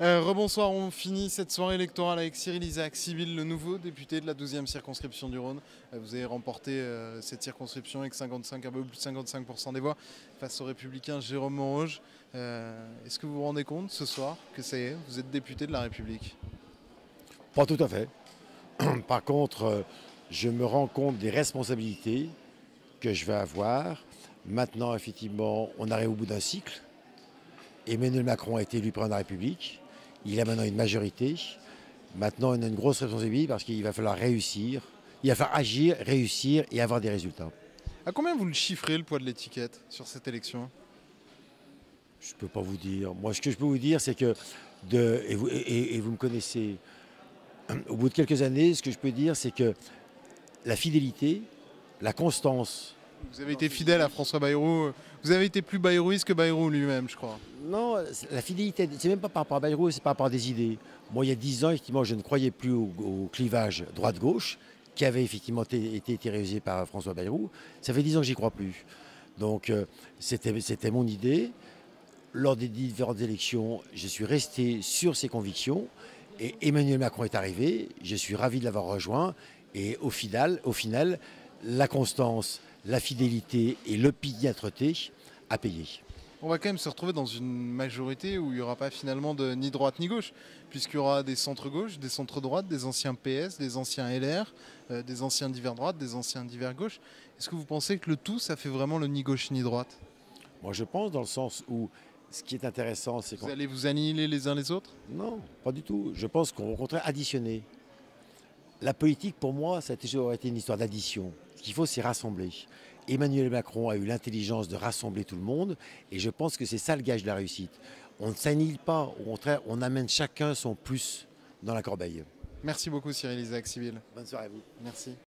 Rebonsoir, on finit cette soirée électorale avec Cyril Isaac Sibylle, le nouveau député de la 12e circonscription du Rhône. Vous avez remporté cette circonscription avec un peu plus de 55% des voix face au républicain Jérôme Monroge. Est-ce que vous vous rendez compte ce soir que ça y est, vous êtes député de la République? Pas tout à fait. Par contre, je me rends compte des responsabilités que je vais avoir. Maintenant, effectivement, on arrive au bout d'un cycle. Emmanuel Macron a été élu président de la République. Il a maintenant une majorité. Maintenant, on a une grosse responsabilité parce qu'il va falloir réussir. Il va falloir agir, réussir et avoir des résultats. À combien vous le chiffrez le poids de l'étiquette sur cette élection? Je ne peux pas vous dire. Moi, ce que je peux vous dire, c'est que, et vous me connaissez, au bout de quelques années, ce que je peux dire, c'est que la fidélité, la constance. Vous avez été fidèle à François Bayrou. Vous avez été plus bayrouiste que Bayrou lui-même, je crois. Non, la fidélité, c'est même pas par rapport à Bayrou, c'est par rapport à des idées. Moi, il y a 10 ans, effectivement, je ne croyais plus au clivage droite-gauche, qui avait effectivement été réalisé par François Bayrou. Ça fait 10 ans que j'y crois plus. Donc, c'était mon idée. Lors des différentes élections, je suis resté sur ces convictions. Et Emmanuel Macron est arrivé. Je suis ravi de l'avoir rejoint. Et au final, la constance, la fidélité et l'opiniâtreté a payé. On va quand même se retrouver dans une majorité où il n'y aura pas finalement ni droite ni gauche, puisqu'il y aura des centres-gauche, des centres-droite, des anciens PS, des anciens LR, des anciens divers droite, des anciens divers gauche. Est-ce que vous pensez que le tout, ça fait vraiment le ni gauche ni droite? Moi, je pense dans le sens où ce qui est intéressant, c'est Vous qu'on... allez vous annihiler les uns les autres? Non, pas du tout. Je pense qu'au contraire, additionner. La politique, pour moi, ça a toujours été une histoire d'addition. Ce qu'il faut, c'est rassembler. Emmanuel Macron a eu l'intelligence de rassembler tout le monde, et je pense que c'est ça le gage de la réussite. On ne s'annihile pas, au contraire, on amène chacun son plus dans la corbeille. Merci beaucoup Cyril Isaac Sibylle. Bonne soirée à vous. Merci.